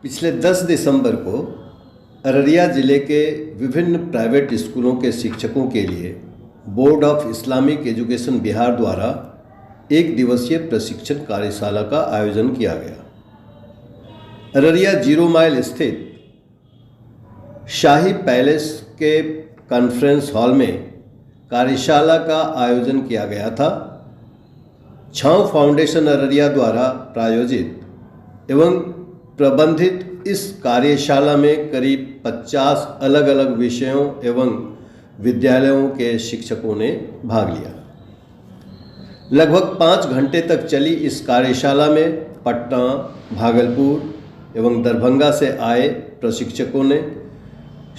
पिछले 10 दिसंबर को अररिया ज़िले के विभिन्न प्राइवेट स्कूलों के शिक्षकों के लिए board of Islamic education Bihar द्वारा एक दिवसीय प्रशिक्षण कार्यशाला का आयोजन किया गया। अररिया 0 माइल स्थित शाही पैलेस के कॉन्फ्रेंस हॉल में कार्यशाला का आयोजन किया गया था। छाँव फाउंडेशन अररिया द्वारा प्रायोजित एवं प्रबंधित इस कार्यशाला में करीब 50 अलग अलग विषयों एवं विद्यालयों के शिक्षकों ने भाग लिया। लगभग 5 घंटे तक चली इस कार्यशाला में पटना, भागलपुर एवं दरभंगा से आए प्रशिक्षकों ने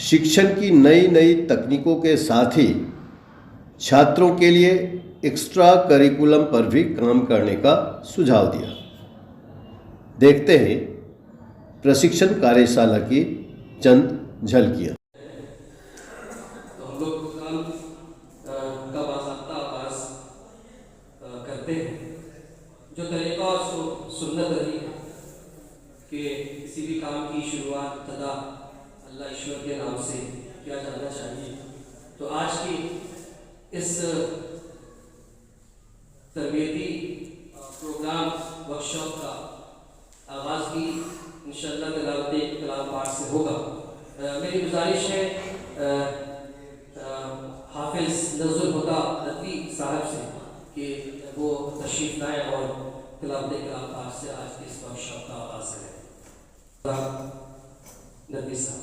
शिक्षण की नई नई तकनीकों के साथ ही छात्रों के लिए एक्स्ट्रा करिकुलम पर भी काम करने का सुझाव दिया। देखते हैं प्रशिक्षण कार्यशाला की चंद झलकियाँ। तो हम लोग प्रोग्राम का बाकायदा आगाज करते हैं। जो तरीका और सुन्नत रही है कि किसी भी काम की शुरुआत तदा अल्लाह ईश्वर के नाम से किया जाना चाहिए। तो आज की इस तरबियती प्रोग्राम वर्कशॉप का आगाज़ भी इंशाअल्लाह तिलावत कलाम पाठ से होगा। मेरी गुजारिश है हाफिज़ नज़रुल हुदा नदवी साहब से कि वो तशरीफ़ लाएँ और तिलावत कलाम पाठ से आज की इस वर्कशॉप का आगाज़ करें। नदवी साहब।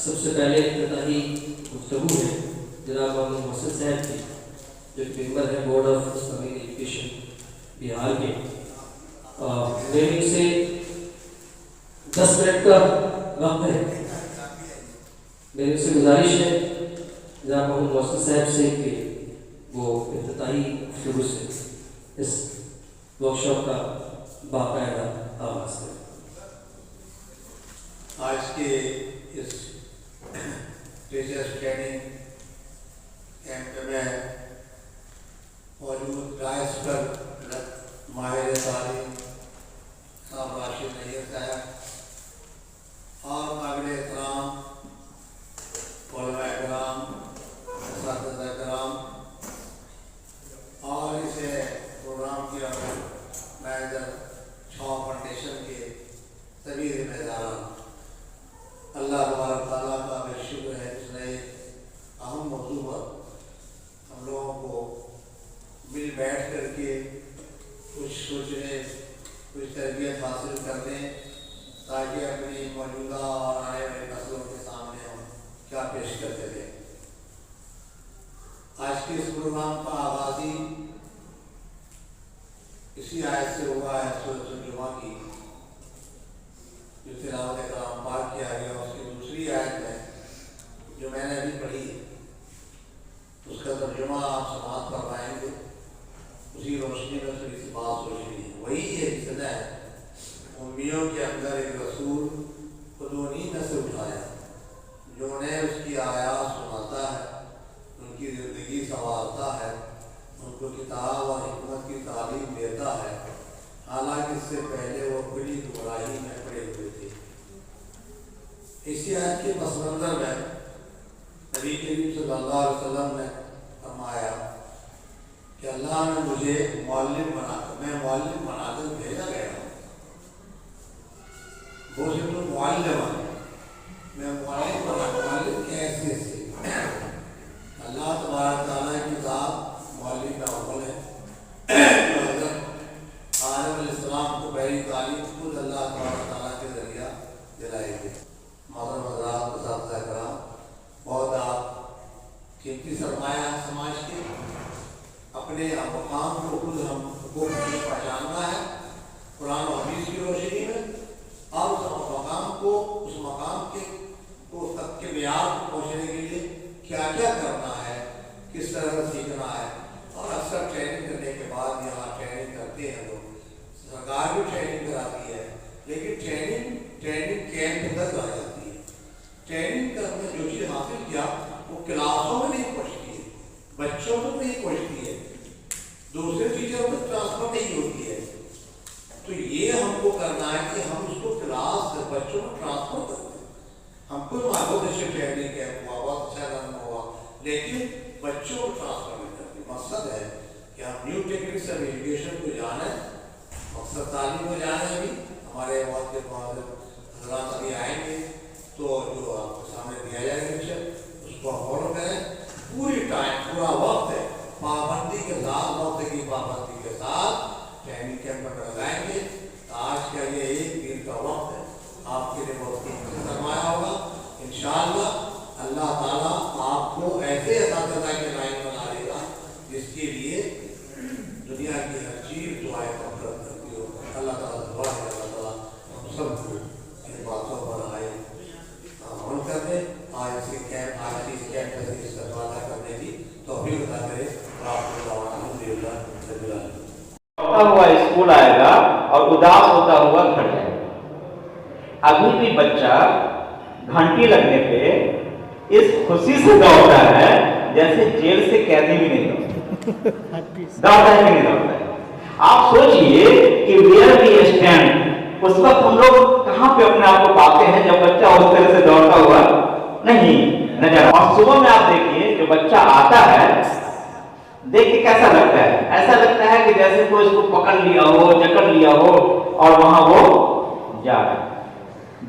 सबसे पहले इब्तिदाई गुफ्तगू है जनाब मोहम्मद मोहसिन साहब की, जो मेंबर है board of Islamic education Bihar के। मेरे से 10 मिनट का वक्त है। मेरे से गुजारिश है जनाब मोहम्मद मोहसिन साहब से कि वो इब्तिदाई गुफ्तगू से इस वर्कशॉप का बाकायदा आगाज़ करें। आज के इस टीचर्स ट्रेनिंग कैंप में मौजूद राइस पर माहिर तालीम साहब राशिद नैयर साहब और काबिल एहतराम उलमा इकराम, असातिज़ा इकराम और इसे प्रोग्राम के मैनेजर छाँव फाउंडेशन के सभी जिम्मेदारान, अल्लाह ताला का शुक्र है जिसने अहम मौजू पर हम लोगों को मिल बैठ करके कुछ सोचने, कुछ तरबियत हासिल करने, ताकि अपनी मौजूदा और आने वाली नस्लों के सामने हम क्या पेश करते थे। आज के इस प्रोग्राम का आगाज़ ही इसी आयत से हुआ है, सूरह जुमा की, जो तिलावत कलाम पाठ किया गया। उसकी दूसरी आयत है जो मैंने अभी पढ़ी, उसका तर्जुमा आप समाप्त करवाएंगे। उसी रोशनी में थोड़ी सी बात रोशनी है, वही है जिसने उम्मियों के अंदर एक रसूल खुद उन्हीं में से उठाया जो उन्हें उसकी आयात सुनाता है, उनकी ज़िंदगी संवारता है, उनको किताब और हिकमत की तालीम देता है, हालांकि इससे पहले वो बड़ी गुमराही में पड़े हुए थे। इसी आयत के पस मंज़र में नबी करीम सल्लल्लाहु अलैहि वसल्लम ने फरमाया कि अल्लाह ने मुझे मुअल्लिम बनाकर भेजा गया हूँ। वो सिर्फ मुअल्लिम, मैं मुअल्लिम बना मकाम को खुद हमको पहचानना है कुरान और हदीस की रोशनी में, और उस मकाम को उस मकाम के को तक के म्यार को पहुँचने के लिए क्या क्या करना है, किस तरह से सीखना है। और अक्सर ट्रेनिंग करने के बाद यहाँ ट्रेनिंग करते हैं लोग, सरकार भी ट्रेनिंग कराती है, लेकिन ट्रेनिंग कैंप तक आ जाती है। ट्रेनिंग करने जो चीज़ हासिल किया वो क्लासों में नहीं पहुँचती है, बच्चों तक नहीं पहुँचती है, दूसरे टीचरों तक ट्रांसफर नहीं होती है। तो ये हमको करना है कि हम उसको क्लास से बच्चों को ट्रांसफर करते हैं। हमको बहुत अच्छे ट्रेनिंग कैंप हुआ, बहुत अच्छा रन हुआ, लेकिन बच्चों को ट्रांसफर नहीं करते। मकसद है कि हम न्यू टेक्निक्स ऑफ एजुकेशन को जाने, मकसद तालीम को जाने। अभी हमारे वक्त के बाद हजरात अभी आएंगे तो जो आपके सामने दिया जाएगा उसको फॉलो करें, पूरी टाइम पूरा वक्त है पाबंदी के साथ, वक्त की पाबंदी के साथ ट्रेनिंग कैंप में लगाएंगे। आज का ये एक दिन का वक्त है, आपके लिए बहुत कीमती सरमाया होगा। इंशाअल्लाह अल्लाह ताला आपको ऐसे असातिज़ा के लाइन बना देगा जिसके लिए दुनिया की हर चीज़ दुआएं कबूल करती हो। अल्लाह ताला दुआ है, अल्लाह ताला हम सबको इन बातों पर आए अमल करने, आज इस कैंप में इसका वादा करने की तौफीक अता करे। आपको हुआ स्कूल आएगा और उदास होता हुआ घर जाएगा। अभी भी बच्चा घंटी लगने पे इस खुशी से दौड़ता है जैसे जेल से कैदी भी नहीं दौड़ता है, नहीं दौड़ता है। आप सोचिए कि वेयर वी स्टैंड, उस वक्त हम लोग कहां पे अपने आप को पाते हैं जब बच्चा उस तरह से दौड़ता हुआ नहीं नजर। और सुबह में आप देखिए जो बच्चा आता है देख के कैसा लगता है, ऐसा लगता है कि जैसे कोई इसको पकड़ लिया हो, जकड़ लिया हो और वहां वो जा रहा है।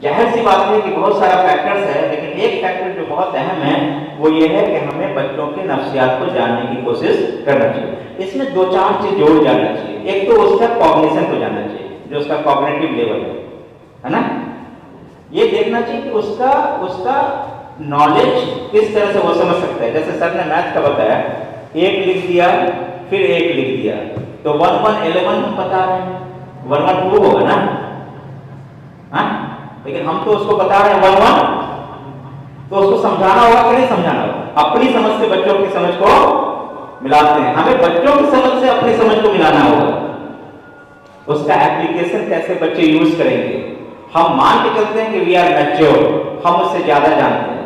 जाहिर सी बात है कि बहुत सारा फैक्टर्स है, लेकिन एक फैक्टर जो बहुत अहम है वो ये है कि हमें बच्चों के नफ्सियात को जानने की कोशिश करना चाहिए। इसमें 2-4 चीज जोड़ जाना चाहिए। एक तो उसका कॉग्निशन को जानना चाहिए, जो उसका कॉग्निटिव लेवल है ना, ये देखना चाहिए कि उसका नॉलेज किस तरह से वो समझ सकता है। जैसे सर ने मैथ का बताया, 1 लिख दिया फिर 1 लिख दिया तो 1 1 11 हम बता रहे हैं, 1 1 2 होगा ना, हाँ? लेकिन हम तो उसको बता रहे हैं 1 1, तो उसको समझाना होगा कि नहीं समझाना होगा। अपनी समझ से बच्चों की समझ को मिलाते हैं, हमें बच्चों की समझ से अपनी समझ को मिलाना होगा। उसका एप्लीकेशन कैसे बच्चे यूज करेंगे। हम मान के चलते हैं कि वी आर मैच्योर, हम उससे ज्यादा जानते हैं,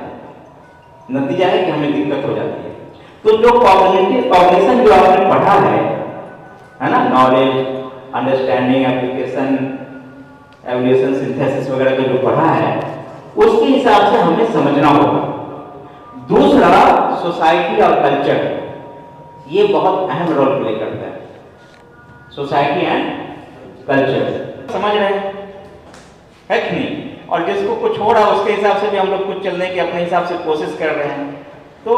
नतीजा है कि हमें दिक्कत हो जाती है। तो जो कॉग्निशन जो आपने पढ़ा है ना, knowledge, understanding, application, evolution, synthesis वगैरह का जो पढ़ा है उसके हिसाब से हमें समझना होगा। दूसरा, सोसाइटी और कल्चर, ये बहुत अहम रोल प्ले करता है। सोसाइटी एंड कल्चर समझ रहे हैं है कि नहीं, और जिसको कुछ हो रहा है उसके हिसाब से भी हम लोग कुछ चलने की अपने हिसाब से कोशिश कर रहे हैं। तो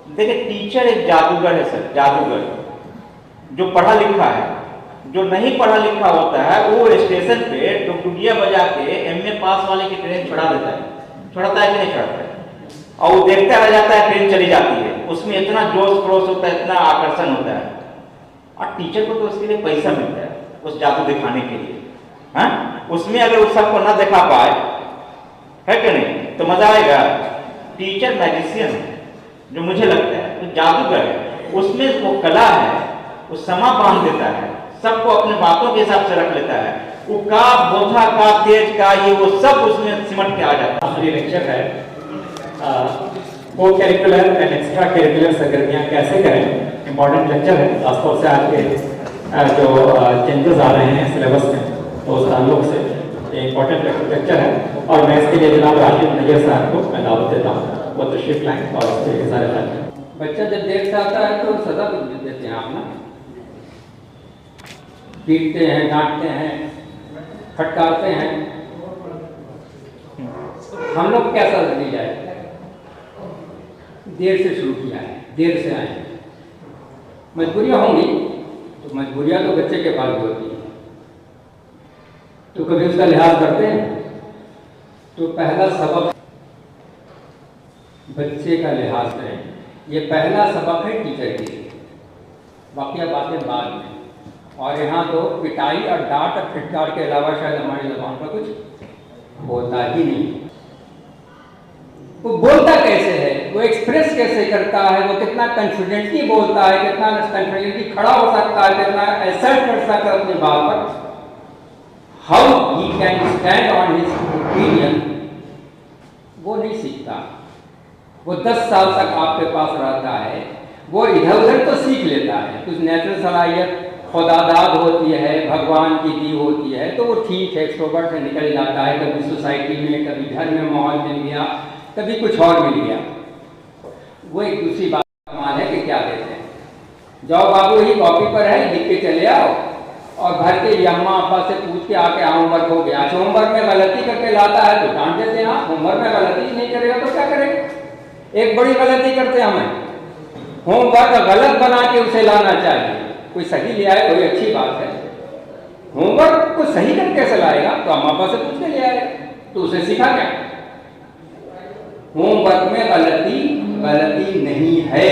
देखिए, टीचर एक जादूगर है सर, जादूगर जो पढ़ा लिखा है। जो नहीं पढ़ा लिखा होता है वो स्टेशन पे डुगडुगिया बजा के एमए पास वाले की ट्रेन छुड़ा देता है, छुड़ाता है कि नहीं छुड़ाता है, और वो देखता रह जाता है, ट्रेन चली जाती है। उसमें इतना जोश खरोश होता है, इतना आकर्षण होता है, और टीचर को तो उसके लिए पैसा मिलता है उस जादू दिखाने के लिए। हाँ, उसमें अगर उस सबको ना दिखा पाए है कि नहीं तो मजा आएगा। टीचर मैजिशियन है जो मुझे लगता है तो जादूगर है, उसमें वो कला है, वो समा बांध देता है, सबको अपने बातों के हिसाब से रख लेता है। वो का बोधा का तेज का ये वो सब उसमें सिमट के आ जाता है। ये लेक्चर है को करिकुलर एंड एक्स्ट्रा करिकुलर सरगर्मियाँ कैसे करें, इम्पॉर्टेंट लेक्चर है। खासतौर से आपके जो चेंजेस आ रहे हैं सिलेबस में तो उस ताल्लुक से ये इम्पोर्टेंट लेक्चर है। और मैं इसके लिए जनाब राशिद नैयर साहब को मैं दावत देता हूँ, वो तशरीफ लाएँ और इसके सारे फैसले। बच्चा जब देर से आता है तो सजा देते हैं आप ना, पीटते हैं, डांटते हैं, फटकारते हैं। हम लोग क्या सजा दी जाए? देर से शुरू किया है, देर से आए, मजबूरियाँ होंगी तो मजबूरियाँ तो बच्चे के पास भी होती है, तो कभी उसका लिहाज करते हैं। तो पहला सबक बच्चे का लिहाज करें, ये पहला सबक है टीचर के लिए। बाकी बातें बाद में। और यहाँ तो पिटाई और डांट और फिटकार के अलावा शायद हमारी ज़बान पर कुछ बोलता ही नहीं। वो बोलता कैसे है, वो एक्सप्रेस कैसे करता है, वो कितना कॉन्फिडेंटली बोलता है, कितना कॉन्फिडेंटली खड़ा हो सकता है, कितना एसर्ट कर सकता है अपनी बात पर, how he can stand on his opinion, वो नहीं सीखता। वो 10 साल तक आपके पास रहता है, वो इधर उधर तो सीख लेता है, कुछ नेचुरल सलाहियत खुदादाद होती है, भगवान की दी होती है, तो वो ठीक है, एक्सट्रोवर्ट से निकल जाता है। कभी सोसाइटी में, कभी घर में माहौल मिल गया, कभी कुछ और मिल गया। वो एक दूसरी बात का मान है कि क्या देते हैं, जाओ बाबू ही कॉपी पर है, लिख के चले आओ, और घर के अम्मा अब्बा से पूछ के आके होमवर्क हो गया। अच्छा, होमवर्क में गलती करके लाता है तो डांट देते हैं, आप होमवर्क में गलती नहीं करेगा तो क्या करेगा। एक बड़ी गलती करते हैं, हमें होमवर्क गलत बना के उसे लाना चाहिए। कोई सही ले आए कोई अच्छी बात है, होमवर्क को सही करके कैसे लाएगा, तो अम्मा पापा से पूछ के ले आएगा, तो उसे सीखा क्या। होमवर्क में गलती नहीं है,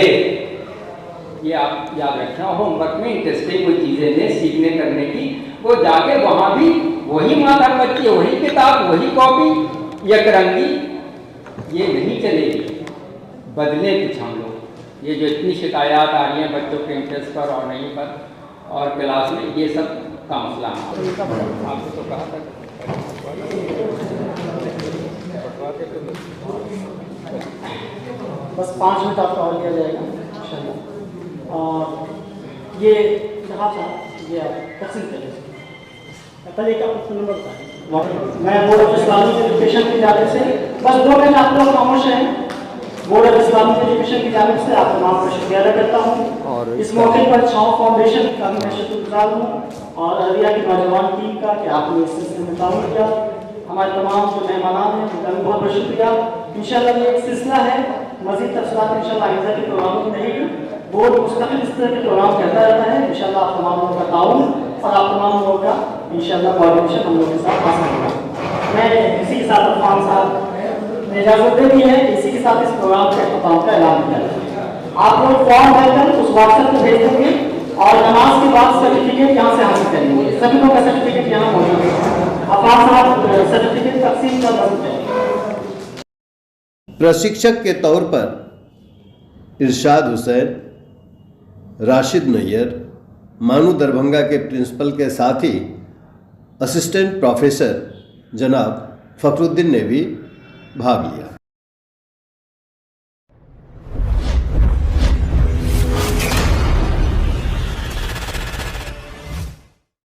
ये आप याद रखना। होमवर्क में इंटरेस्टिंग कोई चीजें ने सीखने करने की, वो जाके वहां भी वही माथा बच्ची, वही किताब, वही कॉपी, यकरंगी, ये नहीं चलेगी। बदले कुछ हम लोग, ये जो इतनी शिकायत आ रही हैं बच्चों के इंटरेस्ट पर और नहीं पर और क्लास में, ये सब का मसला आपको तो कहा था। बस 5 मिनट आपका और दिया जाएगा इंशाल्लाह। और ये जहाँ था ये आप तकसीम कर लीजिए। पहले क्या नंबर बताएं। मैं बोर्ड ऑफ इस्लामिक एजुकेशन की जानिब से बस 2 मिनट आप लोग खामोश हैं। बोर्ड ऑफ इस्लामिक एजुकेशन की जानिब से आप तमाम का शुक्रिया अदा करता हूँ। इस मौके पर छाव फाउंडेशन का भी मैं शुक्रगुजार हूँ और अररिया की नौजवान टीम का कि आपने इस सिलसिले में ताउन किया। हमारे तमाम जो मेहमान हैं उनका भी बहुत बहुत शुक्रिया। इंशाल्लाह ये एक सिलसिला है, मज़ीद तफसीलात इंशाल्लाह आइंदा के प्रोग्रामों में रहेगी। बोर्ड मुस्तकिल इस तरह के प्रोग्राम करता रहता है। इंशाल्लाह आप तमाम लोगों का ताउन और आप तमाम लोगों का इंशाल्लाह कोऑर्डिनेशन हम लोग के साथ हासिल होगा। मैं इसी के साथ इरफान साहब ने इजाज़त दे दी है, इसी के साथ इस प्रोग्राम के अख्ताम का ऐलान किया है। आप लोग फॉर्म भरकर उस व्हाट्सएप पर भेज देंगे और नमाज के बाद सर्टिफिकेट यहाँ से हासिल करेंगे। सभी लोग का सर्टिफिकेट यहाँ मौजूद है। अफान साहब सर्टिफिकेट तकसीम कर सकते हैं। प्रशिक्षक के तौर पर इरशाद हुसैन, राशिद नैयर, मानू दरभंगा के प्रिंसिपल के साथ ही असिस्टेंट प्रोफेसर जनाब फखरुद्दीन ने भी भाग लिया।